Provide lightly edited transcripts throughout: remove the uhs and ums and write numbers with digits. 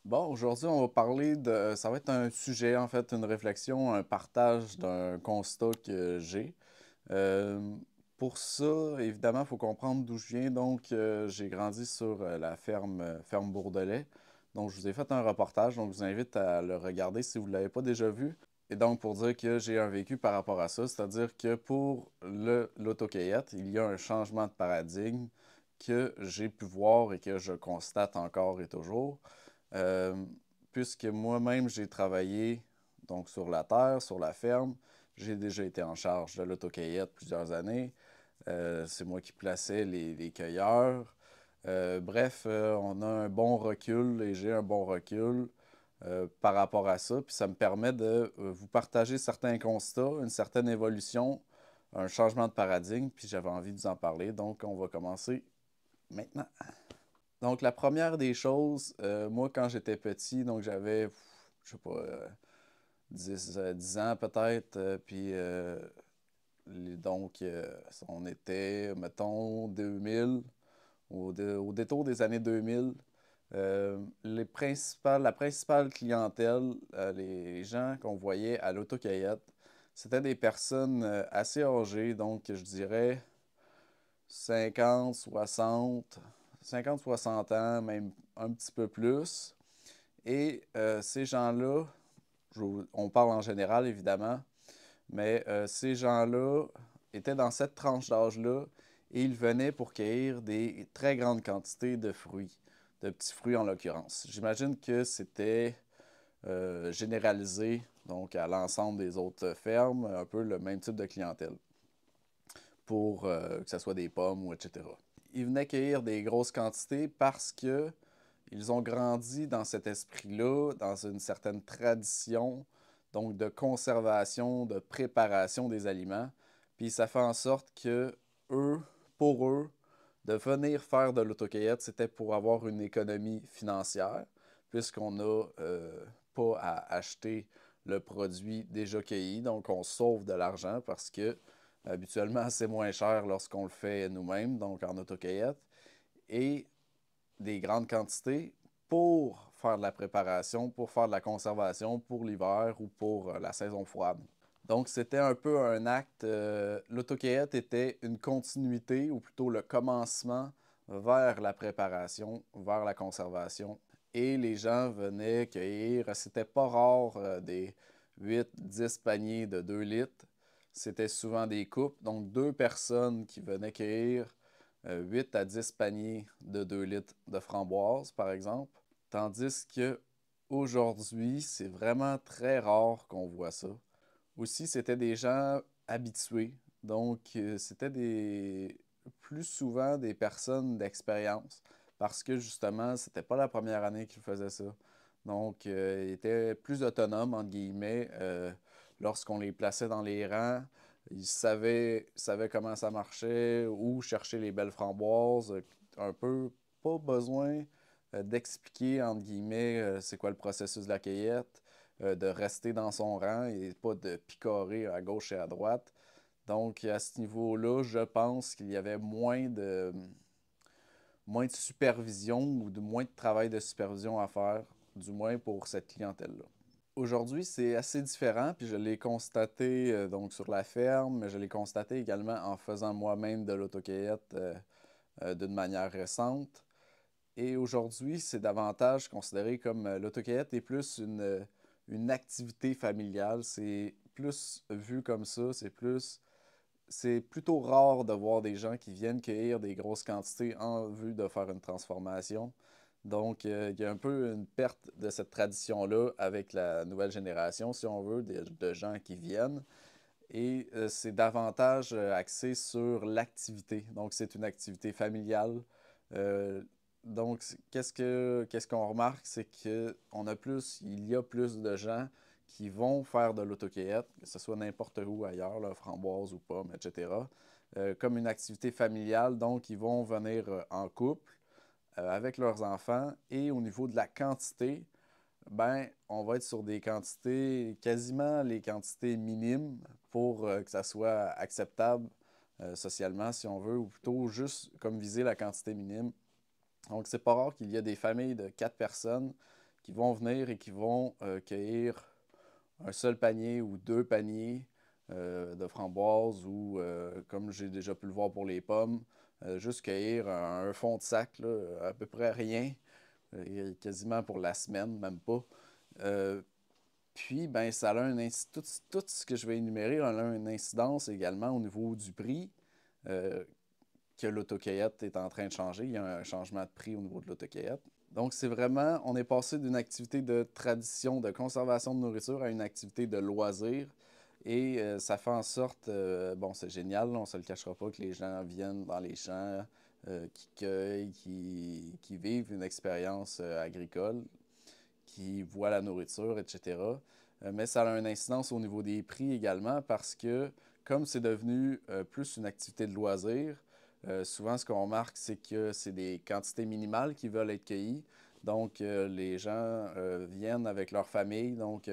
Bon, aujourd'hui, on va parler de. Ça va être un sujet, en fait, une réflexion, un partage d'un constat que j'ai. Euh, pour ça, évidemment, il faut comprendre d'où je viens. Donc, j'ai grandi sur la ferme Bourdelais. Donc, je vous ai fait un reportage. Donc, je vous invite à le regarder si vous ne l'avez pas déjà vu. Et donc, pour dire que j'ai un vécu par rapport à ça, c'est-à-dire que pour l'autocueillette, il y a un changement de paradigme que j'ai pu voir et que je constate encore et toujours. Euh, Puisque moi-même, j'ai travaillé donc sur la terre, sur la ferme. J'ai déjà été en charge de l'autocueillette plusieurs années. C'est moi qui plaçais les cueilleurs. Bref, on a un bon recul et j'ai un bon recul par rapport à ça. Puis ça me permet de vous partager certains constats, une certaine évolution, un changement de paradigme. Puis j'avais envie de vous en parler. Donc, on va commencer maintenant. Donc, la première des choses, moi, quand j'étais petit, donc j'avais, je sais pas, 10 ans peut-être, on était, mettons, 2000, au détour des années 2000, la principale clientèle, les gens qu'on voyait à l'autocueillette, c'était des personnes assez âgées, donc je dirais 50, 60, 50, 60 ans, même un petit peu plus. Et ces gens-là, on parle en général évidemment, mais ces gens-là étaient dans cette tranche d'âge-là et ils venaient pour cueillir des très grandes quantités de fruits, de petits fruits en l'occurrence. J'imagine que c'était généralisé donc à l'ensemble des autres fermes, un peu le même type de clientèle pour que ce soit des pommes ou etc. Ils venaient cueillir des grosses quantités parce que ils ont grandi dans cet esprit-là, dans une certaine tradition, donc de conservation, de préparation des aliments. Puis ça fait en sorte que eux, pour eux, de venir faire de l'autocueillette, c'était pour avoir une économie financière, puisqu'on n'a pas à acheter le produit déjà cueilli. Donc on sauve de l'argent parce que habituellement c'est moins cher lorsqu'on le fait nous-mêmes, donc en autocueillette. Et des grandes quantités pour faire de la préparation, pour faire de la conservation pour l'hiver ou pour la saison froide. Donc, c'était un peu un acte. L'autocueillette était une continuité, ou plutôt le commencement vers la préparation, vers la conservation. Et les gens venaient cueillir. C'était pas rare des 8, 10 paniers de 2 litres. C'était souvent des couples, donc deux personnes qui venaient cueillir 8 à 10 paniers de 2 litres de framboises, par exemple. Tandis que aujourd'hui, c'est vraiment très rare qu'on voit ça. Aussi, c'était des gens habitués. Donc, c'était plus souvent des personnes d'expérience parce que justement, c'était pas la première année qu'ils faisaient ça. Donc, ils étaient plus autonomes, entre guillemets, lorsqu'on les plaçait dans les rangs. Ils savaient comment ça marchait, où chercher les belles framboises, un peu, pas besoin d'expliquer, entre guillemets, c'est quoi le processus de la cueillette, de rester dans son rang et pas de picorer à gauche et à droite. Donc, à ce niveau-là, je pense qu'il y avait moins de supervision ou de moins de travail de supervision à faire, du moins pour cette clientèle-là. Aujourd'hui, c'est assez différent, puis je l'ai constaté donc sur la ferme, mais je l'ai constaté également en faisant moi-même de l'autocueillette d'une manière récente. Et aujourd'hui, c'est davantage considéré comme l'autocueillette est plus une activité familiale. C'est plus vu comme ça. C'est plutôt rare de voir des gens qui viennent cueillir des grosses quantités en vue de faire une transformation. Donc, il y a un peu une perte de cette tradition-là avec la nouvelle génération, si on veut, de gens qui viennent. Et c'est davantage axé sur l'activité. Donc, c'est une activité familiale. Euh, donc, qu'est-ce qu'on remarque, c'est il y a plus de gens qui vont faire de l'autocueillette, que ce soit n'importe où ailleurs, là, framboise ou pomme, etc., comme une activité familiale. Donc, ils vont venir en couple avec leurs enfants. Et au niveau de la quantité, ben, on va être sur des quantités, quasiment les quantités minimes pour que ça soit acceptable socialement, si on veut, ou plutôt juste comme viser la quantité minime. Donc, c'est pas rare qu'il y ait des familles de 4 personnes qui qui vont venir et qui vont cueillir un seul panier ou 2 paniers de framboises ou, comme j'ai déjà pu le voir pour les pommes, juste cueillir un fond de sac, là, à peu près rien, quasiment pour la semaine, même pas. Euh, Puis, ben, ça a tout ce que je vais énumérer a une incidence également au niveau du prix euh, que l'autocueillette est en train de changer. Il y a un changement de prix au niveau de l'autocueillette. Donc, c'est vraiment, on est passé d'une activité de tradition, de conservation de nourriture à une activité de loisir. Et ça fait en sorte, bon, c'est génial, là, on ne se le cachera pas, que les gens viennent dans les champs, qui cueillent, qui vivent une expérience agricole, qui voient la nourriture, etc. Mais ça a une incidence au niveau des prix également parce que, comme c'est devenu plus une activité de loisir, souvent ce qu'on remarque, c'est que c'est des quantités minimales qui veulent être cueillies. Donc, les gens viennent avec leur famille, donc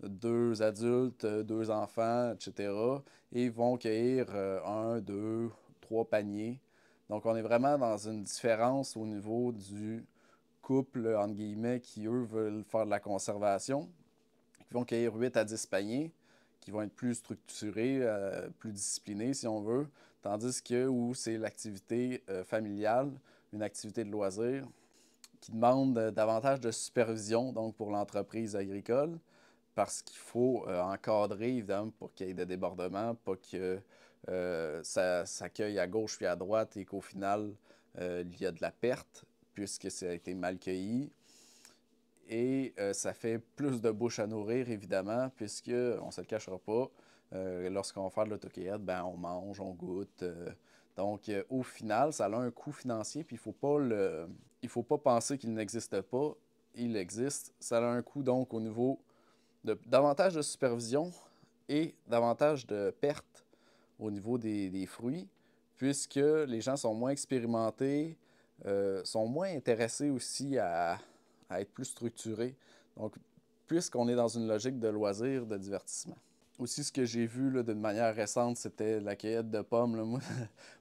2 adultes, 2 enfants, etc. Et vont cueillir 1, 2, 3 paniers. Donc, on est vraiment dans une différence au niveau du couple, entre guillemets, qui, eux, veulent faire de la conservation, qui vont cueillir 8 à 10 paniers, qui vont être plus structurés, plus disciplinés, si on veut, tandis que où c'est l'activité familiale, une activité de loisir, qui demande davantage de supervision, donc pour l'entreprise agricole, parce qu'il faut encadrer, évidemment, pour qu'il y ait des débordements, pas que ça cueille à gauche puis à droite et qu'au final, il y a de la perte, puisque ça a été mal cueilli. Et ça fait plus de bouche à nourrir, évidemment, puisque, on ne se le cachera pas, lorsqu'on va faire de l'autocueillette, ben, on mange, on goûte. Donc, au final, ça a un coût financier, puis il faut pas penser qu'il n'existe pas. Il existe. Ça a un coût, donc, au niveau de davantage de supervision et davantage de pertes au niveau des fruits, puisque les gens sont moins expérimentés, sont moins intéressés aussi à être plus structurés. Donc, puisqu'on est dans une logique de loisir, de divertissement. Aussi, ce que j'ai vu d'une manière récente, c'était la cueillette de pommes. Là. Moi,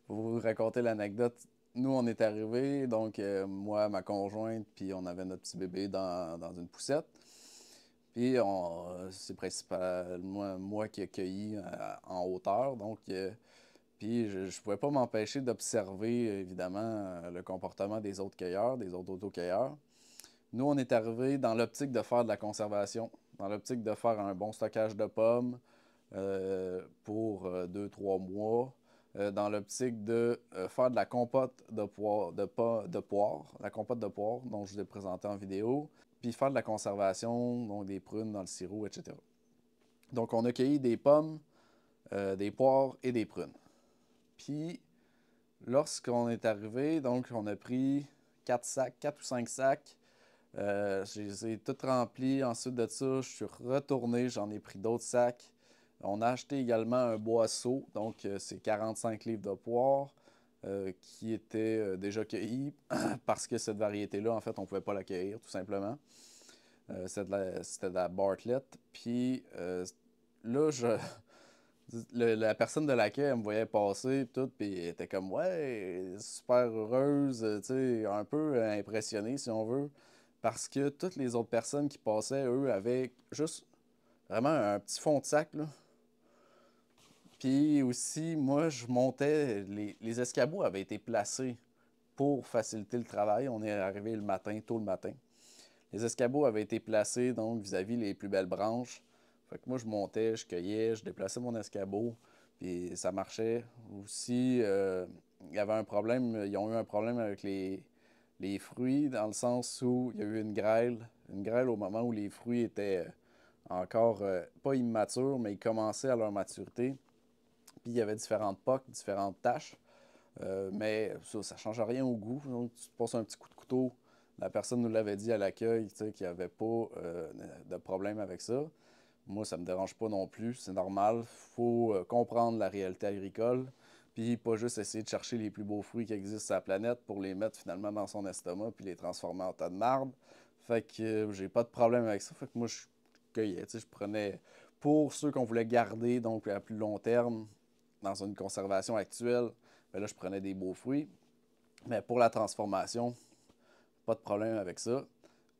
pour vous raconter l'anecdote, nous, on est arrivés, donc moi, ma conjointe, puis on avait notre petit bébé dans une poussette. Puis c'est principalement moi qui ai cueilli en hauteur. Donc, puis je ne pouvais pas m'empêcher d'observer, évidemment, le comportement des autres cueilleurs, des autres autocueilleurs. Nous, on est arrivé dans l'optique de faire de la conservation, dans l'optique de faire un bon stockage de pommes pour 2, 3 mois, dans l'optique de faire de la compote de poire, la compote de poire dont je vous ai présenté en vidéo, puis faire de la conservation, donc des prunes dans le sirop, etc. Donc, on a cueilli des pommes, des poires et des prunes. Puis, lorsqu'on est arrivé, donc, on a pris 4 sacs, 4 ou 5 sacs. Je les ai toutes remplis. Ensuite de ça, je suis retourné, j'en ai pris d'autres sacs. On a acheté également un boisseau, donc c'est 45 livres de poires qui était déjà cueilli parce que cette variété-là, en fait, on ne pouvait pas la cueillir, tout simplement. C'était de la Bartlett. Puis là, la personne de l'accueil, elle me voyait passer, tout, puis elle était comme, ouais, super heureuse, tu sais, un peu impressionnée, si on veut, parce que toutes les autres personnes qui passaient, eux, avaient juste vraiment un petit fond de sac, là. Puis aussi, moi, je montais, les escabeaux avaient été placés pour faciliter le travail. On est arrivé le matin, tôt le matin. Les escabeaux avaient été placés, donc, vis-à-vis les plus belles branches. Fait que moi, je montais, je cueillais, je déplaçais mon escabeau, puis ça marchait. Aussi, il y avait un problème, ils ont eu un problème avec les fruits, dans le sens où il y a eu une grêle au moment où les fruits étaient encore pas immatures, mais ils commençaient à leur maturité. Puis il y avait différentes poques, différentes taches. Mais ça ne change rien au goût. Donc, tu te passes un petit coup de couteau. La personne nous l'avait dit à l'accueil, tu sais, qu'il n'y avait pas de problème avec ça. Moi, ça ne me dérange pas non plus. C'est normal. Il faut comprendre la réalité agricole. Puis pas juste essayer de chercher les plus beaux fruits qui existent sur la planète pour les mettre finalement dans son estomac puis les transformer en tas de marde. Fait que j'ai pas de problème avec ça. Fait que moi, je cueillais. Tu sais, je prenais pour ceux qu'on voulait garder, donc à plus long terme, dans une conservation actuelle, ben là, je prenais des beaux fruits. Mais pour la transformation, pas de problème avec ça.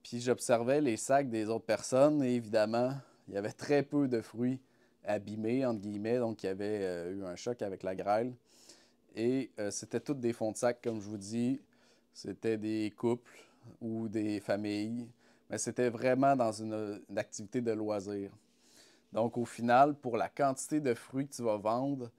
Puis j'observais les sacs des autres personnes et évidemment, il y avait très peu de fruits abîmés, entre guillemets, donc il y avait eu un choc avec la grêle. Et c'était tous des fonds de sac, comme je vous dis. C'était des couples ou des familles, mais c'était vraiment dans une activité de loisir. Donc au final, pour la quantité de fruits que tu vas vendre,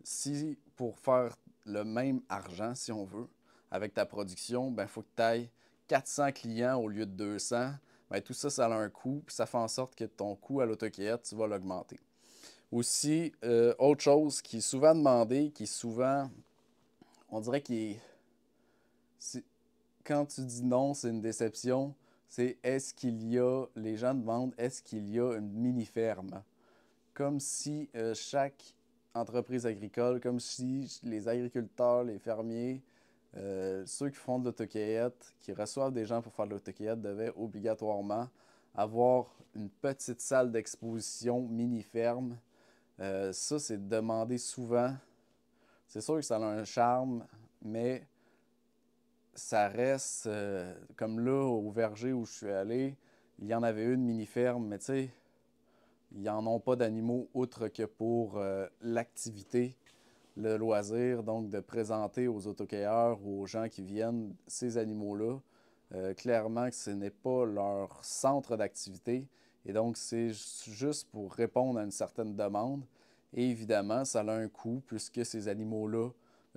si pour faire le même argent, si on veut, avec ta production, ben, il faut que tu ailles 400 clients au lieu de 200. Ben, tout ça, ça a un coût, puis ça fait en sorte que ton coût à l'autocueillette, tu vas l'augmenter. Aussi, autre chose qui est souvent demandé, qui est souvent, on dirait quand tu dis non, c'est une déception, c'est est-ce qu'il y a, les gens demandent, est-ce qu'il y a une mini-ferme? Comme si chaque entreprise agricole, comme si les agriculteurs, les fermiers, ceux qui font de l'autocueillette, qui reçoivent des gens pour faire de l'autocueillette, devaient obligatoirement avoir une petite salle d'exposition mini-ferme. Ça, c'est demandé souvent. C'est sûr que ça a un charme, mais ça reste comme là, au verger où je suis allé, il y en avait une mini-ferme, mais tu sais, ils n'en ont pas d'animaux outre que pour l'activité, le loisir, donc de présenter aux autocueilleurs ou aux gens qui viennent ces animaux-là. Clairement que ce n'est pas leur centre d'activité et donc c'est juste pour répondre à une certaine demande. Et évidemment, ça a un coût puisque ces animaux-là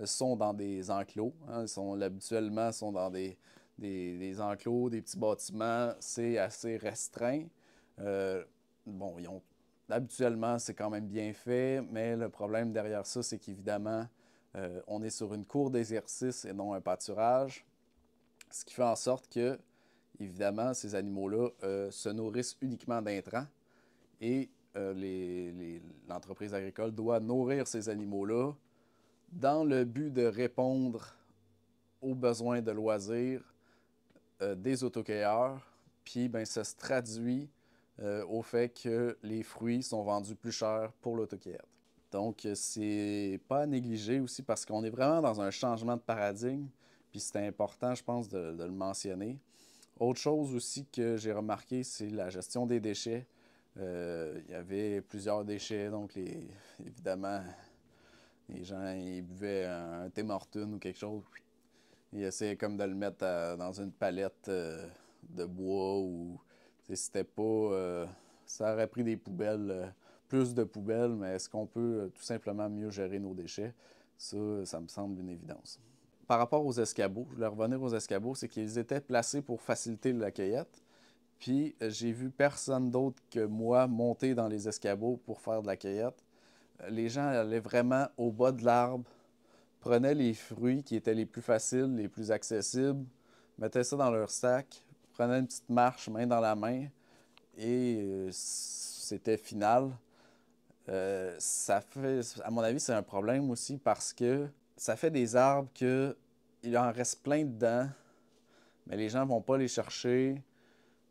sont dans des enclos. Hein, habituellement sont dans des enclos, des petits bâtiments. C'est assez restreint. Bon, habituellement, c'est quand même bien fait, mais le problème derrière ça, c'est qu'évidemment, on est sur une cour d'exercice et non un pâturage, ce qui fait en sorte que, évidemment, ces animaux-là se nourrissent uniquement d'intrants et l'entreprise agricole doit nourrir ces animaux-là dans le but de répondre aux besoins de loisirs des autocueilleurs. Puis, ben, ça se traduit au fait que les fruits sont vendus plus cher pour l'autocueillette. Donc, c'est pas à négliger aussi parce qu'on est vraiment dans un changement de paradigme. Puis, c'est important, je pense, de le mentionner. Autre chose aussi que j'ai remarqué, c'est la gestion des déchets. Il y avait plusieurs déchets, donc évidemment, les gens ils buvaient un Tim Hortons ou quelque chose. Ils essayaient comme de le mettre dans une palette de bois ou c'était pas. Ça aurait pris des poubelles, plus de poubelles, mais est-ce qu'on peut tout simplement mieux gérer nos déchets? Ça me semble une évidence. Par rapport aux escabeaux, je voulais revenir aux escabeaux, c'est qu'ils étaient placés pour faciliter la cueillette. Puis j'ai vu personne d'autre que moi monter dans les escabeaux pour faire de la cueillette. Les gens allaient vraiment au bas de l'arbre, prenaient les fruits qui étaient les plus faciles, les plus accessibles, mettaient ça dans leur sac, prenaient une petite marche main dans la main et c'était final. Ça fait, à mon avis, c'est un problème aussi parce que ça fait des arbres qu'il en reste plein dedans, mais les gens ne vont pas les chercher.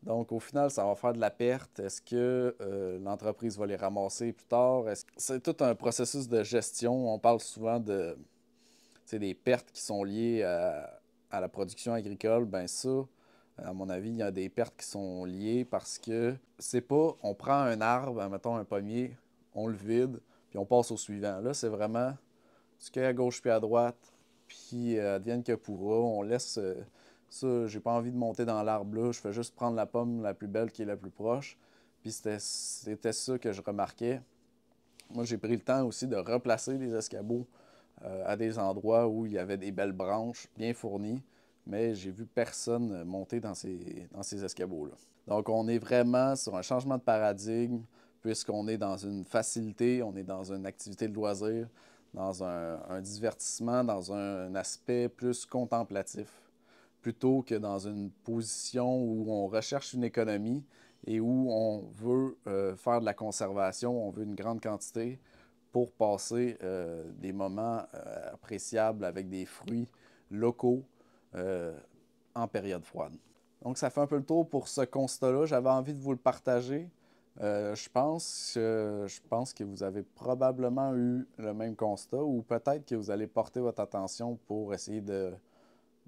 Donc, au final, ça va faire de la perte. Est-ce que l'entreprise va les ramasser plus tard? C'est tout un processus de gestion. On parle souvent des pertes qui sont liées à la production agricole. Ben ça, à mon avis, il y a des pertes qui sont liées parce que c'est pas, on prend un arbre, mettons un pommier, on le vide, puis on passe au suivant. Là, c'est vraiment tu cueilles à gauche puis à droite, puis advienne que pourra. On laisse ça, j'ai pas envie de monter dans l'arbre là, je fais juste prendre la pomme la plus belle qui est la plus proche. Puis c'était ça que je remarquais. Moi, j'ai pris le temps aussi de replacer les escabeaux à des endroits où il y avait des belles branches bien fournies, mais j'ai vu personne monter dans ces escabeaux-là. Donc, on est vraiment sur un changement de paradigme, puisqu'on est dans une facilité, on est dans une activité de loisir, dans un divertissement, dans un aspect plus contemplatif, plutôt que dans une position où on recherche une économie et où on veut faire de la conservation, on veut une grande quantité pour passer des moments appréciables avec des fruits locaux en période froide. Donc, ça fait un peu le tour pour ce constat-là. J'avais envie de vous le partager. Je pense que vous avez probablement eu le même constat ou peut-être que vous allez porter votre attention pour essayer de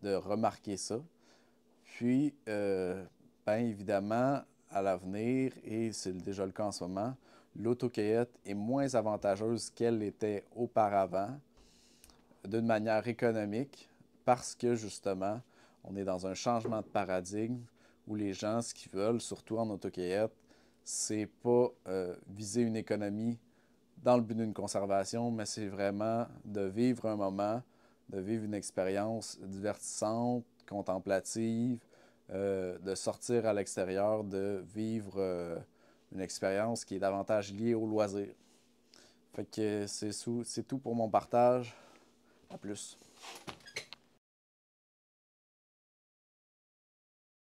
remarquer ça. Puis, bien évidemment, à l'avenir, et c'est déjà le cas en ce moment, l'autocueillette est moins avantageuse qu'elle l'était auparavant d'une manière économique parce que justement, on est dans un changement de paradigme où les gens, ce qu'ils veulent, surtout en autocueillette, c'est pas viser une économie dans le but d'une conservation, mais c'est vraiment de vivre un moment, de vivre une expérience divertissante, contemplative, de sortir à l'extérieur, de vivre une expérience qui est davantage liée au loisir. Fait que c'est tout pour mon partage. À plus.